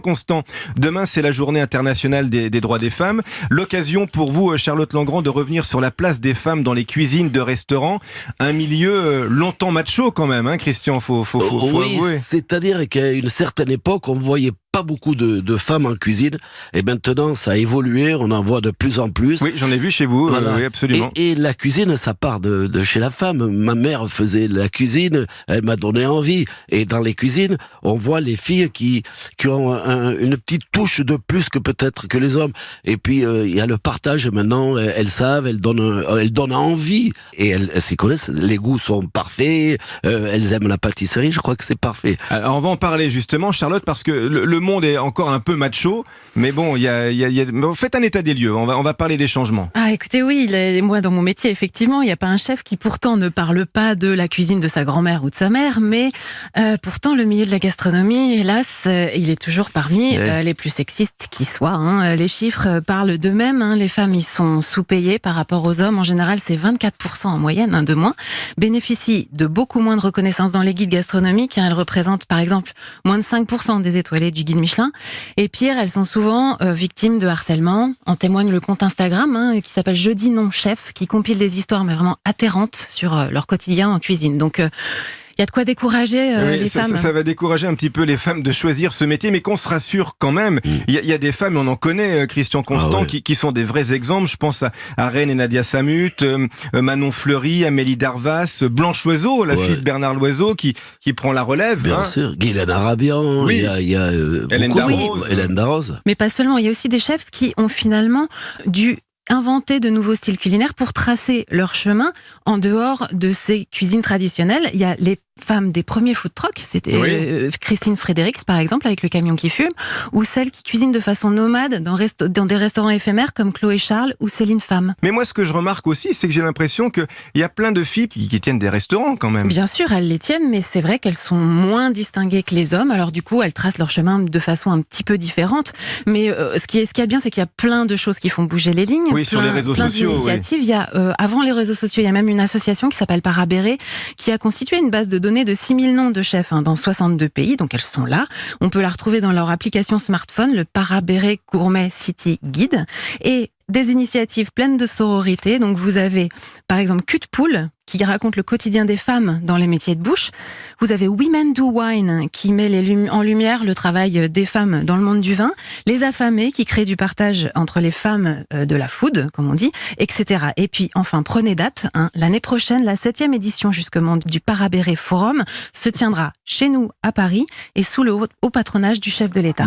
Constant, demain c'est la journée internationale des droits des femmes. L'occasion pour vous, Charlotte Langrand, de revenir sur la place des femmes dans les cuisines de restaurants. Un milieu longtemps macho quand même, hein, Christian, faut oui, avouer. C'est-à-dire qu'à une certaine époque, on voyait pas beaucoup de femmes en cuisine, et maintenant ça a évolué, on en voit de plus en plus. Oui, j'en ai vu chez vous, Voilà. oui, absolument. Et la cuisine, ça part de chez la femme. Ma mère faisait la cuisine, elle m'a donné envie. Et dans les cuisines, on voit les filles qui ont une petite touche de plus que peut-être que les hommes. Et puis il y a le partage maintenant, elles savent, elles donnent envie, et elles s'y connaissent, les goûts sont parfaits, elles aiment la pâtisserie, je crois que c'est parfait. Alors on va en parler justement, Charlotte, parce que le monde est encore un peu macho, mais bon, faites un état des lieux, on va parler des changements. Ah, écoutez, oui, moi, dans mon métier, effectivement, il n'y a pas un chef qui pourtant ne parle pas de la cuisine de sa grand-mère ou de sa mère, mais pourtant, le milieu de la gastronomie, hélas, il est toujours parmi les plus sexistes qui soient. Hein. Les chiffres parlent d'eux-mêmes, hein. Les femmes y sont sous-payées par rapport aux hommes. En général, c'est 24% en moyenne, hein, de moins. Bénéficient de beaucoup moins de reconnaissance dans les guides gastronomiques. Hein. Elles représentent, par exemple, moins de 5% des étoilés du guide Michelin. Et pire, elles sont souvent victimes de harcèlement. En témoigne le compte Instagram, hein, qui s'appelle Jeudi Non Chef, qui compile des histoires mais vraiment atterrantes sur leur quotidien en cuisine. Donc il y a de quoi décourager les femmes. Ça va décourager un petit peu les femmes de choisir ce métier, mais qu'on se rassure quand même. Il y a des femmes, on en connaît, Christian Constant, qui sont des vrais exemples. Je pense à Reine et Nadia Samut, Manon Fleury, Amélie Darvas, Blanche Loiseau, la fille de Bernard Loiseau, qui prend la relève. Bien sûr, Guylaine Arabian, il y a Hélène Darroze. Mais pas seulement, il y a aussi des chefs qui ont finalement dû inventer de nouveaux styles culinaires pour tracer leur chemin en dehors de ces cuisines traditionnelles. Il y a les femmes des premiers food trucks, c'était Christine Fredericks par exemple avec le camion qui fume, ou celles qui cuisinent de façon nomade dans des restaurants éphémères comme Chloé Charles ou Céline Femme. Mais moi ce que je remarque aussi, c'est que j'ai l'impression qu'il y a plein de filles qui tiennent des restaurants quand même. Bien sûr, elles les tiennent, mais c'est vrai qu'elles sont moins distinguées que les hommes, alors du coup elles tracent leur chemin de façon un petit peu différente, mais ce qui est bien, c'est qu'il y a plein de choses qui font bouger les lignes. Oui, sur les réseaux sociaux. D'initiatives. Il y a, avant les réseaux sociaux, il y a même une association qui s'appelle Parabéré, qui a constitué une base de données de 6000 noms de chefs dans 62 pays, donc elles sont là. On peut la retrouver dans leur application smartphone, le Parabéré Gourmet City Guide, et des initiatives pleines de sororité. Donc vous avez par exemple Cul de Poule, qui raconte le quotidien des femmes dans les métiers de bouche. Vous avez Women Do Wine, qui met en lumière le travail des femmes dans le monde du vin. Les Affamés, qui créent du partage entre les femmes de la food, comme on dit, etc. Et puis, enfin, prenez date. L'année prochaine, la 7e édition justement du Parabéré Forum se tiendra chez nous à Paris et sous le haut patronage du chef de l'État.